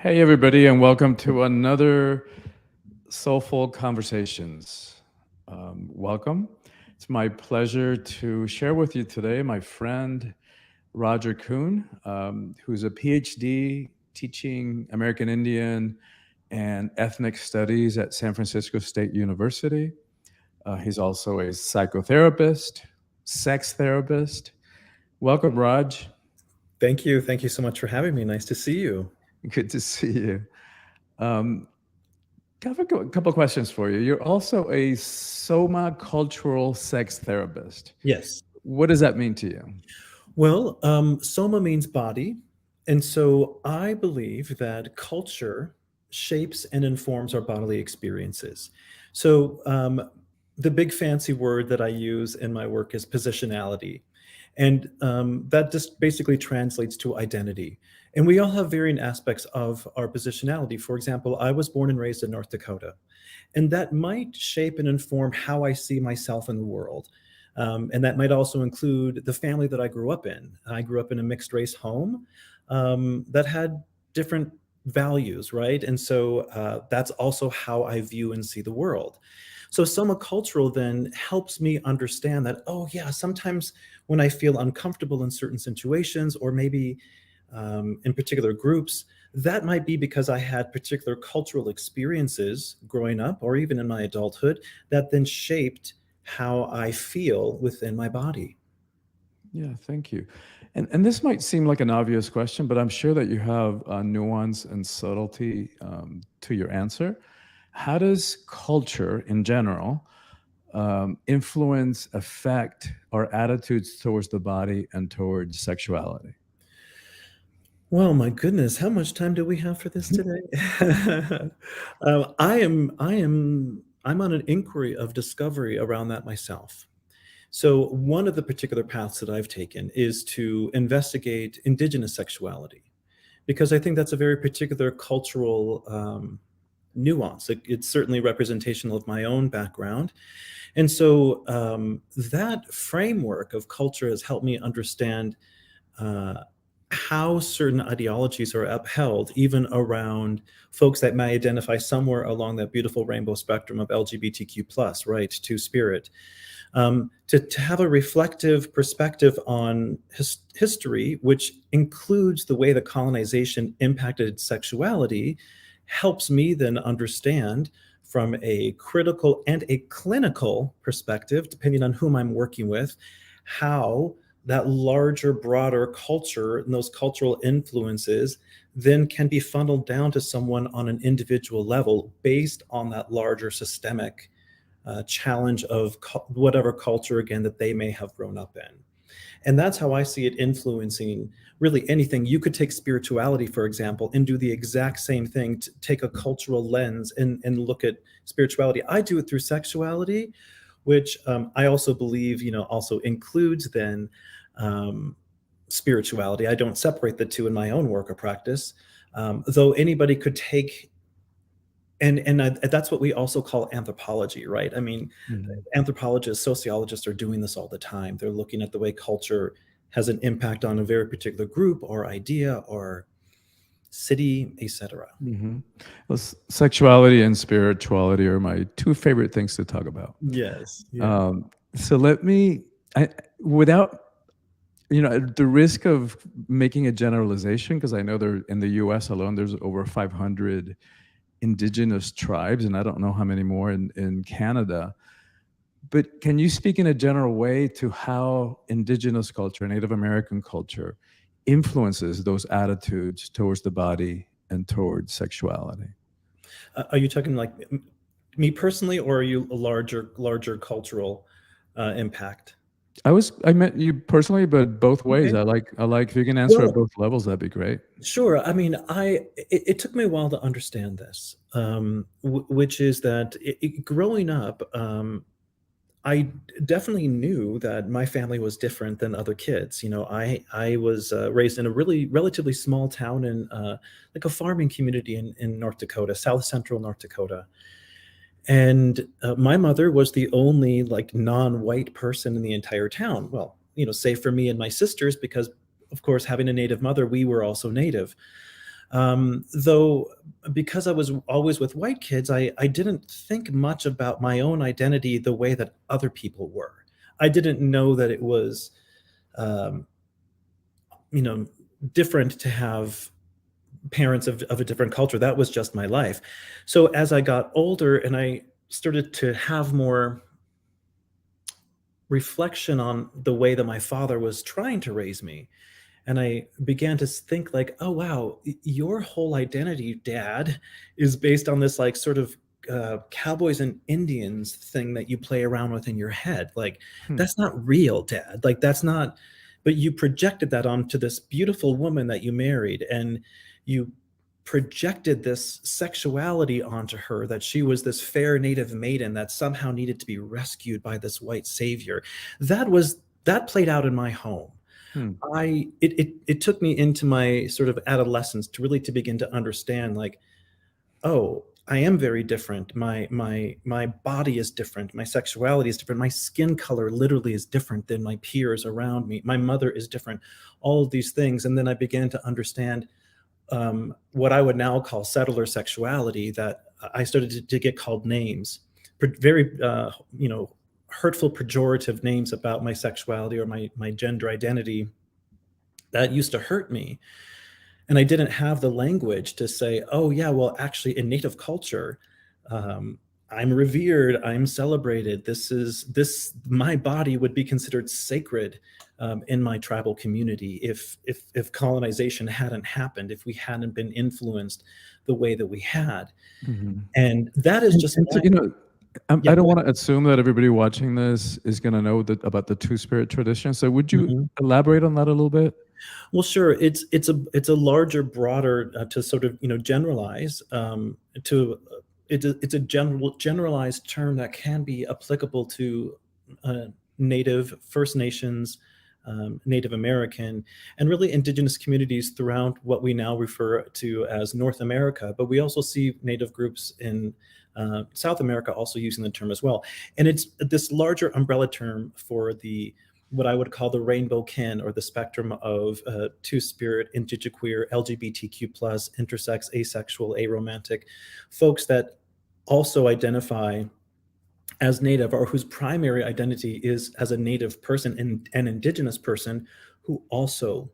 Hey, everybody, and welcome to another Soulful Conversations. Welcome. It's my pleasure to share with you today my friend Roger Kuhn, who's a PhD teaching American Indian and ethnic studies at San Francisco State University. He's also a psychotherapist, sex therapist. Welcome, Raj. Thank you. Thank you so much for having me. Nice to see you. Good to see you. Um, I have a couple questions for you. You're also a soma cultural sex therapist. Yes. What does that mean to you? Well, soma means body. And so I believe that culture shapes and informs our bodily experiences. So the big fancy word that I use in my work is positionality. And that just basically translates to identity. And we all have varying aspects of our positionality. For example, I was born and raised in North Dakota, and that might shape and inform how I see myself in the world. And that might also include the family that I grew up in. I grew up in a mixed race home that had different values, right? And so that's also how I view and see the world. So soma cultural then helps me understand that, oh, yeah, sometimes when I feel uncomfortable in certain situations, or maybe in particular groups, that might be because I had particular cultural experiences growing up or even in my adulthood that then shaped how I feel within my body. Yeah, thank you. And this might seem like an obvious question, but I'm sure that you have nuance and subtlety to your answer. How does culture in general influence, affect our attitudes towards the body and towards sexuality? Well, my goodness, how much time do we have for this today? I'm on an inquiry of discovery around that myself. So one of the particular paths that I've taken is to investigate indigenous sexuality, because I think that's a very particular cultural nuance. It's certainly representational of my own background. And so that framework of culture has helped me understand uh, how certain ideologies are upheld, even around folks that may identify somewhere along that beautiful rainbow spectrum of LGBTQ plus, right, Two-Spirit. To have a reflective perspective on history, which includes the way that colonization impacted sexuality, helps me then understand from a critical and a clinical perspective, depending on whom I'm working with, how that larger, broader culture and those cultural influences then can be funneled down to someone on an individual level based on that larger systemic challenge of whatever culture, again, that they may have grown up in. And that's how I see it influencing really anything. You could take spirituality, for example, and do the exact same thing, to take a cultural lens and look at spirituality. I do it through sexuality, which I also believe, also includes then spirituality. I don't separate the two in my own work or practice, though anybody could take, and that's what we also call anthropology, right? I mean, Mhm. anthropologists, sociologists are doing this all the time. They're looking at the way culture has an impact on a very particular group or idea or city, etc. Mhm. Well, sexuality and spirituality are my two favorite things to talk about. Yes, yeah. So let me, without, at the risk of making a generalization, because I know there in the U.S. alone, there's over 500 indigenous tribes, and I don't know how many more in Canada. But can you speak in a general way to how indigenous culture, Native American culture, influences those attitudes towards the body and towards sexuality? Are you talking like me personally, or are you a larger cultural impact? I meant you personally, but both ways. Okay. I like if you can answer at Well, both levels, that'd be great. sure. I mean, it took me a while to understand this, which is that growing up, I definitely knew that my family was different than other kids. I was raised in a really relatively small town in like a farming community in North Dakota, South Central North Dakota. And my mother was the only like non-white person in the entire town. Well, save for me and my sisters, because of course, having a native mother, we were also native. Though, because I was always with white kids, I didn't think much about my own identity the way that other people were. I didn't know that it was, um, you know, different to have parents of a different culture. That was just my life. So as I got older and I started to have more reflection on the way that my father was trying to raise me, and I began to think like, oh wow, your whole identity, Dad, is based on this like sort of cowboys and Indians thing that you play around with in your head. Like, Hmm. that's not real, Dad. Like, that's not. But you projected that onto this beautiful woman that you married, and you projected this sexuality onto her, that she was this fair native maiden that somehow needed to be rescued by this white savior. That played out in my home. Hmm. It took me into my sort of adolescence to really to begin to understand, like, oh, I am very different. My body is different. My sexuality is different. My skin color literally is different than my peers around me. My mother is different. All of these things, and then I began to understand what I would now call settler sexuality. That I started to get called names, very hurtful, pejorative names about my sexuality or my gender identity that used to hurt me. And I didn't have the language to say, oh, yeah, well, actually, in Native culture, um, I'm revered, I'm celebrated. My body would be considered sacred in my tribal community if colonization hadn't happened, if we hadn't been influenced the way that we had. Mhm. And that is just And so, my, I yeah, don't go want to assume that everybody watching this is going to know about the Two-Spirit tradition. So would you ahead. elaborate on that a little bit? Well, sure. It's a larger, broader to sort of generalize to it's a generalized term that can be applicable to uh, Native, First Nations, Native American, and really indigenous communities throughout what we now refer to as North America. But we also see Native groups in South America also using the term as well. And it's this larger umbrella term for the what I would call the rainbow kin, or the spectrum of two-spirit, indigiqueer, LGBTQ plus, intersex, asexual, aromantic, folks that also identify as Native, or whose primary identity is as a Native person and an Indigenous person who also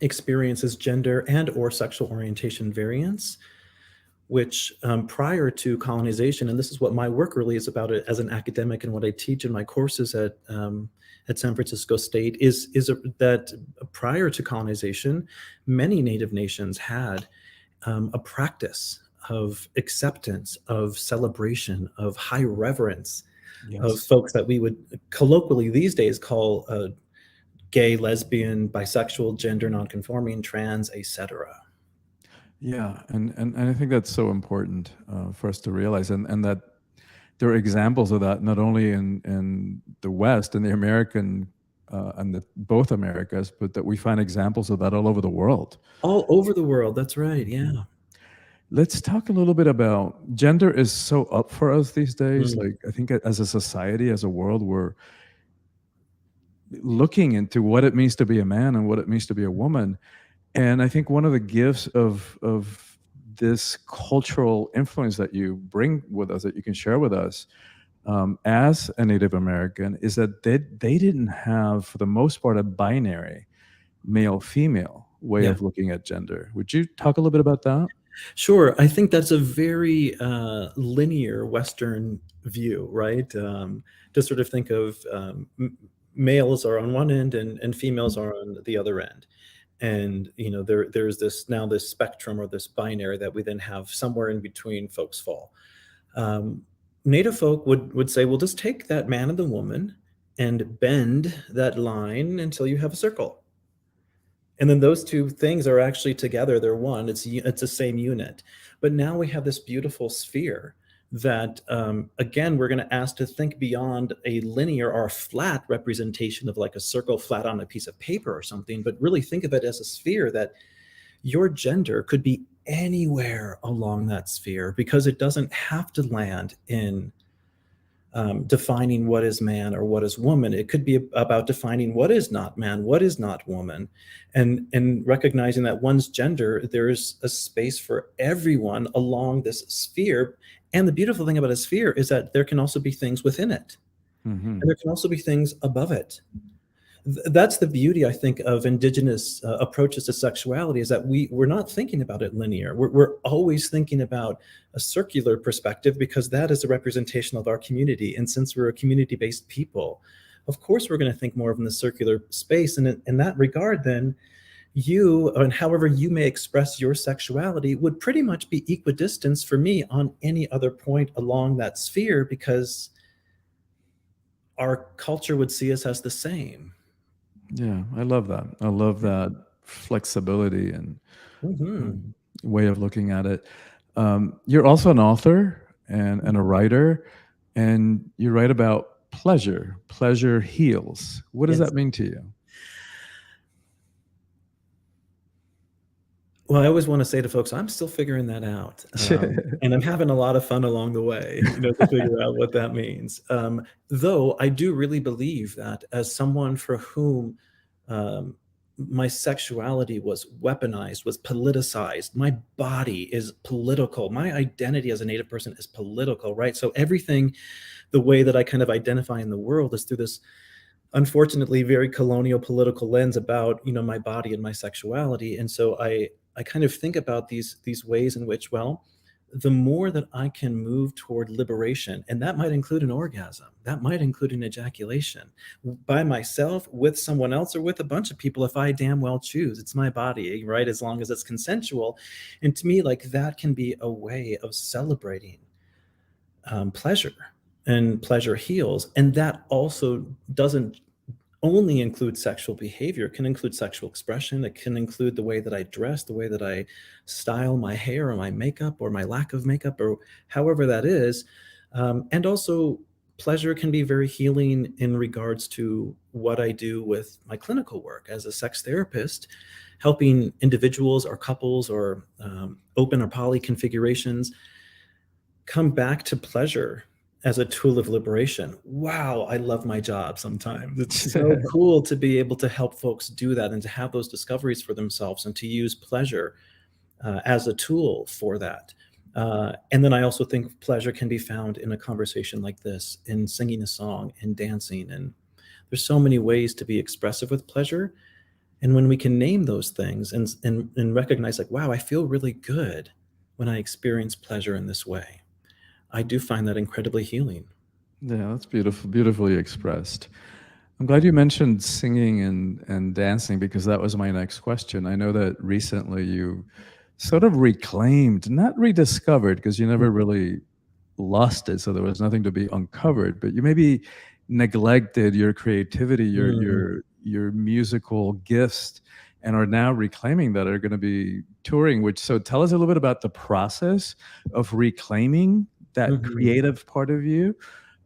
experiences gender and or sexual orientation variance, which prior to colonization, and this is what my work really is about it as an academic and what I teach in my courses at San Francisco State that prior to colonization, many Native nations had a practice of acceptance, of celebration, of high reverence of Yes. folks that we would colloquially these days call gay, lesbian, bisexual, gender nonconforming, trans, etc. Yeah, and I think that's so important for us to realize, and that there are examples of that not only in the West, in the American and both Americas, but that we find examples of that all over the world. All over the world. That's right. Yeah. Let's talk a little bit about gender is so up for us these days. Mm. Like I think as a society, as a world, we're looking into what it means to be a man and what it means to be a woman. And I think one of the gifts of this cultural influence that you bring with us, that you can share with us, as a Native American, is that they didn't have, for the most part, a binary male female way Yeah. of looking at gender. Would you talk a little bit about that? Sure. I think that's a very linear Western view, right? To sort of think of males are on one end and females are on the other end. And there's this spectrum or this binary that we then have somewhere in between folks fall. Um, Native folk would say, well, just take that man and the woman and bend that line until you have a circle. And then those two things are actually together. They're one. It's the same unit. But now we have this beautiful sphere that, again, we're going to ask to think beyond a linear or a flat representation of like a circle flat on a piece of paper or something, but really think of it as a sphere that your gender could be anywhere along that sphere, because it doesn't have to land in defining what is man or what is woman. It could be about defining what is not man, what is not woman, and recognizing that one's gender, there's a space for everyone along this sphere. And the beautiful thing about a sphere is that there can also be things within it, Hmm. and there can also be things above it. That's the beauty, I think, of indigenous approaches to sexuality, is that we're not thinking about it linear. We're always thinking about a circular perspective, because that is a representation of our community. And since we're a community-based people, of course, we're going to think more of in the circular space. And in that regard, then, you, and however you may express your sexuality, would pretty much be equidistant for me on any other point along that sphere, because our culture would see us as the same. Yeah, I love that. I love that flexibility and Mhm. um, way of looking at it. You're also an author and a writer, and you write about pleasure. Pleasure heals. What does Yes. that mean to you? Well, I always want to say to folks, I'm still figuring that out. And I'm having a lot of fun along the way, to figure out what that means. Though I do really believe that, as someone for whom um, my sexuality was weaponized, was politicized, my body is political, my identity as a Native person is political, right? So everything, the way that I kind of identify in the world, is through this, unfortunately, very colonial political lens about, my body and my sexuality. And so I kind of think about these ways in which, well, the more that I can move toward liberation, and that might include an orgasm, that might include an ejaculation, by myself, with someone else, or with a bunch of people, if I damn well choose. It's my body, right? As long as it's consensual. And to me, like, that can be a way of celebrating pleasure, and pleasure heals. And that also doesn't only include sexual behavior. It can include sexual expression. It can include the way that I dress, the way that I style my hair or my makeup or my lack of makeup, or however that is. And also, pleasure can be very healing in regards to what I do with my clinical work as a sex therapist, helping individuals or couples or open or poly configurations come back to pleasure as a tool of liberation. Wow, I love my job sometimes. It's so cool to be able to help folks do that, and to have those discoveries for themselves, and to use pleasure as a tool for that. And then I also think pleasure can be found in a conversation like this, in singing a song, in dancing. And there's so many ways to be expressive with pleasure. And when we can name those things, and recognize, like, wow, I feel really good when I experience pleasure in this way, I do find that incredibly healing. Yeah, that's beautiful, beautifully expressed. I'm glad you mentioned singing and dancing, because that was my next question. I know that recently you sort of reclaimed, not rediscovered, because you never really lost it, so there was nothing to be uncovered, but you maybe neglected your creativity, Mm, your musical gifts, and are now reclaiming that, are going to be touring. Which, so tell us a little bit about the process of reclaiming that mhm. creative part of you,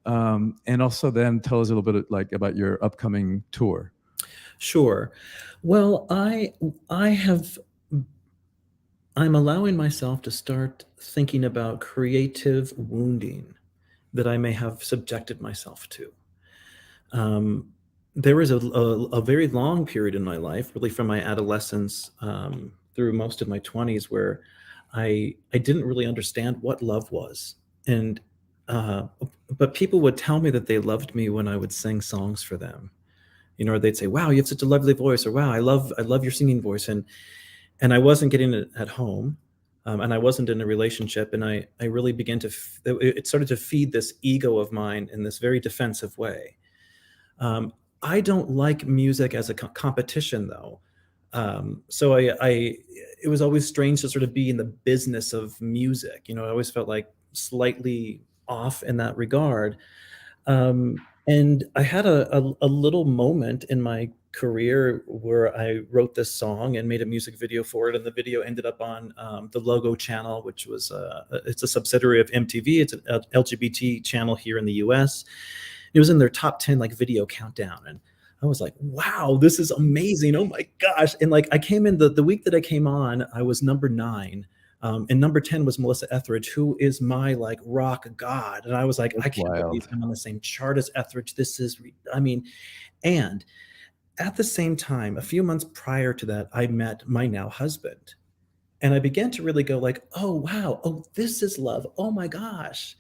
and also then tell us a little bit like about your upcoming tour. Sure. Well, I have I'm allowing myself to start thinking about creative wounding that I may have subjected myself to. Um, there was a very long period in my life, really from my adolescence through most of my 20s, where I didn't really understand what love was. And uh, but people would tell me that they loved me when I would sing songs for them. Or they'd say, "Wow, you have such a lovely voice," or "Wow, I love your singing voice." And I wasn't getting it at home, and I wasn't in a relationship, and I really began to it started to feed this ego of mine in this very defensive way. Um, I don't like music as a competition, though. So it was always strange to sort of be in the business of music. I always felt like slightly off in that regard. And I had a little moment in my career where I wrote this song and made a music video for it, and the video ended up on the Logo channel, which was it's a subsidiary of MTV. It's an LGBT channel here in the U.S. It was in their top 10 like video countdown, and I was like, wow, this is amazing. Oh my gosh. And like, I came in the week that I came on, I was number 9 And number 10 was Melissa Etheridge, who is my like rock god. And I was like, I That's can't believe wild. I'm on the same chart as Etheridge. This is, I mean, and at the same time, a few months prior to that, I met my now husband. And I began to really go like, oh, wow. Oh, this is love. Oh my gosh.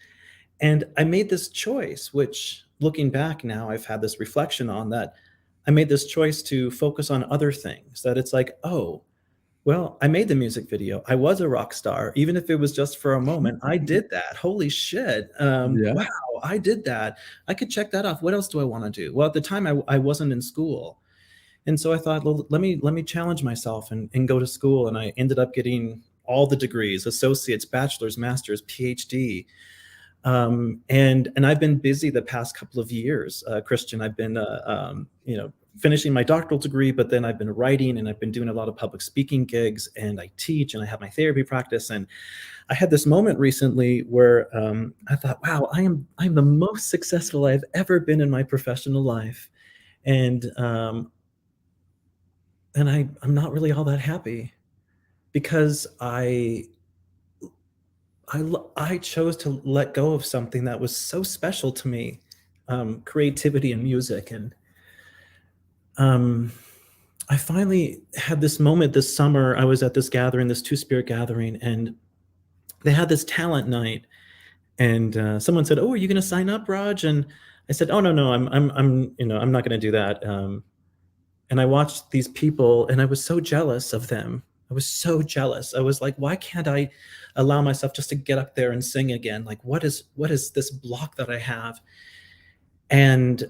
And I made this choice, which looking back now, I've had this reflection on that. I made this choice to focus on other things that it's like, oh, well, I made the music video. I was a rock star, even if it was just for a moment. I did that. Holy shit. Yeah. Wow, I did that. I could check that off. What else do I want to do? Well, at the time, I wasn't in school. And so I thought, well, let me challenge myself and go to school. And I ended up getting all the degrees, associates, bachelor's, master's, PhD. And I've been busy the past couple of years, Christian. I've been, finishing my doctoral degree, but then I've been writing and I've been doing a lot of public speaking gigs, and I teach and I have my therapy practice. And I had this moment recently where I thought, wow, I'm the most successful I've ever been in my professional life, and I'm not really all that happy because I chose to let go of something that was so special to me, creativity and music. And I finally had this moment this summer. I was at this gathering, this Two-Spirit gathering, and they had this talent night. And someone said, "Oh, are you going to sign up, Raj?" And I said, "Oh, no, I'm not going to do that." And I watched these people, and I was so jealous of them. I was so jealous. I was like, why can't I allow myself just to get up there and sing again? Like, what is this block that I have? And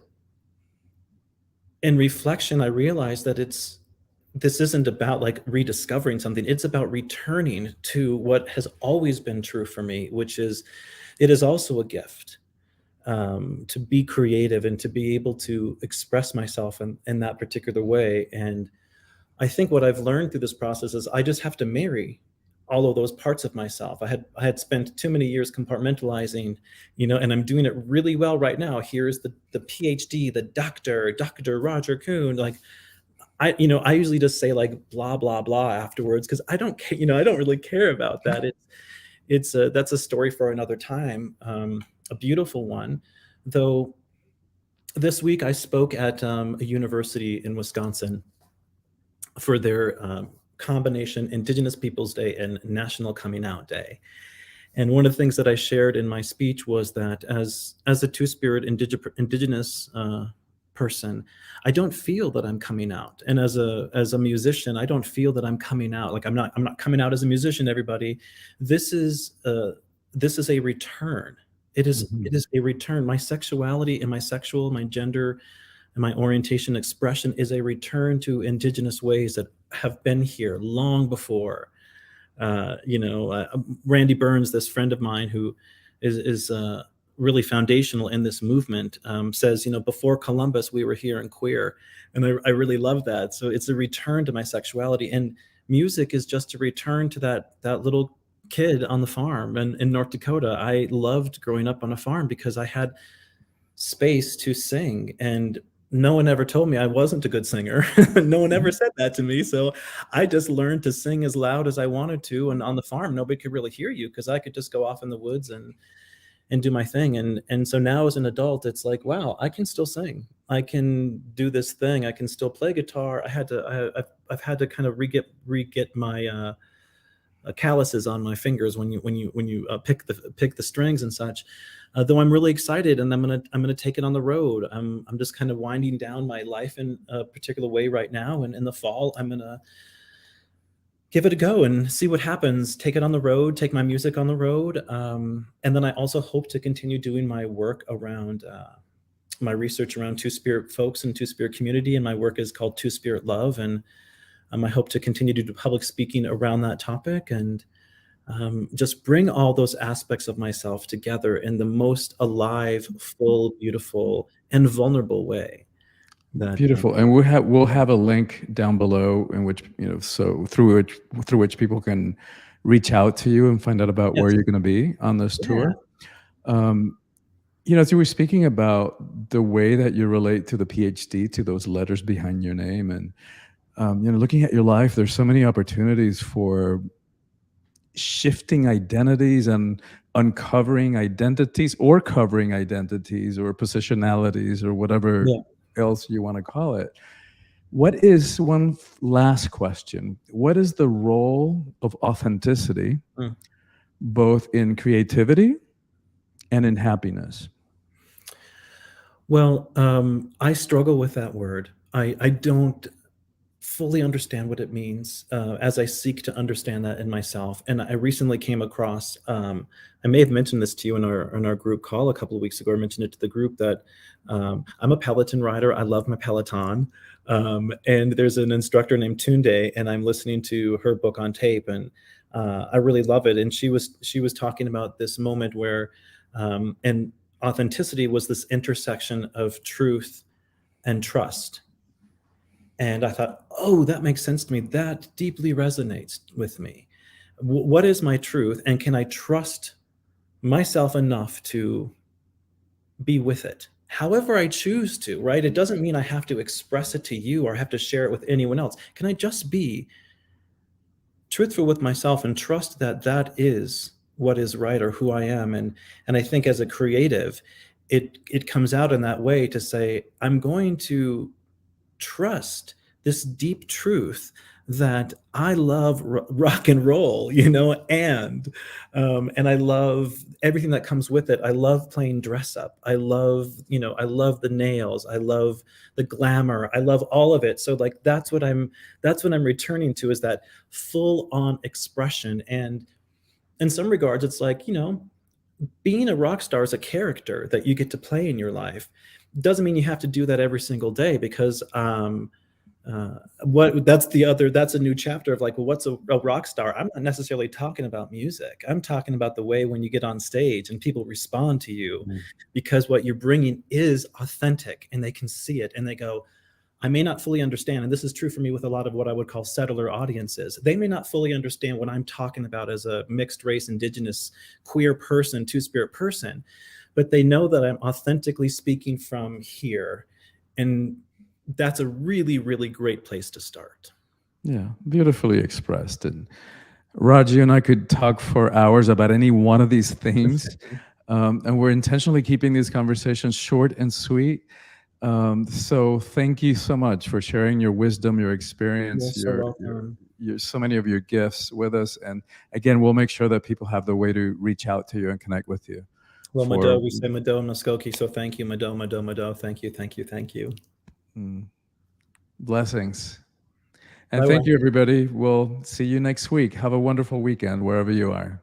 in reflection, I realized that this isn't about like rediscovering something. It's about returning to what has always been true for me, which is it is also a gift, to be creative and to be able to express myself in that particular way. And I think what I've learned through this process is I just have to marry all of those parts of myself. I had spent too many years compartmentalizing, and I'm doing it really well right now. Here's the PhD, the Dr. Roger Kuhn. Like I usually just say like blah blah blah afterwards because I don't care. I don't really care about that. That's a story for another time. A beautiful one, though. This week I spoke at a university in Wisconsin for their combination Indigenous Peoples Day and National Coming Out Day. And one of the things that I shared in my speech was that as a Two-Spirit Indigenous person, I don't feel that I'm coming out. And as a musician, I don't feel that I'm coming out. Like I'm not coming out as a musician, everybody. This is a return. It is a return. My sexuality and my gender and my orientation expression is a return to Indigenous ways that have been here long before. Randy Burns, this friend of mine who is really foundational in this movement, says, before Columbus, we were here and queer. And I really love that. So it's a return to my sexuality. And music is just a return to that little kid on the farm in North Dakota. I loved growing up on a farm because I had space to sing, and no one ever told me I wasn't a good singer. No one ever said that to me. So I just learned to sing as loud as I wanted to. And on the farm, nobody could really hear you because I could just go off in the woods and do my thing. And so now as an adult, it's like, wow, I can still sing. I can do this thing. I can still play guitar. I've had to kind of re-get my calluses on my fingers when you pick the strings and such. Though I'm really excited, and I'm gonna take it on the road. I'm just kind of winding down my life in a particular way right now, and in the fall I'm gonna give it a go and see what happens. Take it on the road, take my music on the road, and then I also hope to continue doing my work around my research around Two-Spirit folks and Two-Spirit community, and my work is called Two-Spirit Love, and I hope to continue to do public speaking around that topic and just bring all those aspects of myself together in the most alive, full, beautiful, and vulnerable way. Beautiful. And we'll have a link down below in which, so through which people can reach out to you and find out about where you're going to be on this tour. As you were speaking about the way that you relate to the PhD, to those letters behind your name, and looking at your life, there's so many opportunities for shifting identities and uncovering identities or covering identities or positionalities or whatever Yeah. else you want to call it. What is one last question? What is the role of authenticity, Mm. both in creativity and in happiness? Well, I struggle with that word. I don't fully understand what it means as I seek to understand that in myself. And I recently came across, I may have mentioned this to you in our group call a couple of weeks ago. I mentioned it to the group that I'm a Peloton rider. I love my Peloton. And there's an instructor named Tunde, and I'm listening to her book on tape, and I really love it. And she was talking about this moment where, and authenticity was this intersection of truth and trust. And I thought, oh, that makes sense to me. That deeply resonates with me. What is my truth? And can I trust myself enough to be with it? However I choose to, right? It doesn't mean I have to express it to you or have to share it with anyone else. Can I just be truthful with myself and trust that that is what is right or who I am? And I think as a creative, it comes out in that way to say, I'm going to trust this deep truth that I love rock and roll, and I love everything that comes with it. I love playing dress up. I love the nails. I love the glamour. I love all of it. So like that's what I'm returning to, is that full on expression. And in some regards, it's like, being a rock star is a character that you get to play in your life. Doesn't mean you have to do that every single day, because that's a new chapter of like, well, what's a rock star? I'm not necessarily talking about music. I'm talking about the way when you get on stage and people respond to you, Mm. because what you're bringing is authentic, and they can see it and they go, I may not fully understand, and this is true for me with a lot of what I would call settler audiences. They may not fully understand what I'm talking about as a mixed race, indigenous, queer person, two-spirit person, but they know that I'm authentically speaking from here. And that's a really, really great place to start. Yeah, beautifully expressed. And Roger and I could talk for hours about any one of these themes. And we're intentionally keeping these conversations short and sweet. So thank you so much for sharing your wisdom, your You're experience, so your welcome. so many of your gifts with us. And again, we'll make sure that people have the way to reach out to you and connect with you. Well, For Mado, we say Mado Muskoki, so thank you, Mado, Mado, Mado. Thank you, thank you, thank you. blessings. And Bye thank bye. you, everybody. We'll see you next week. Have a wonderful weekend wherever you are.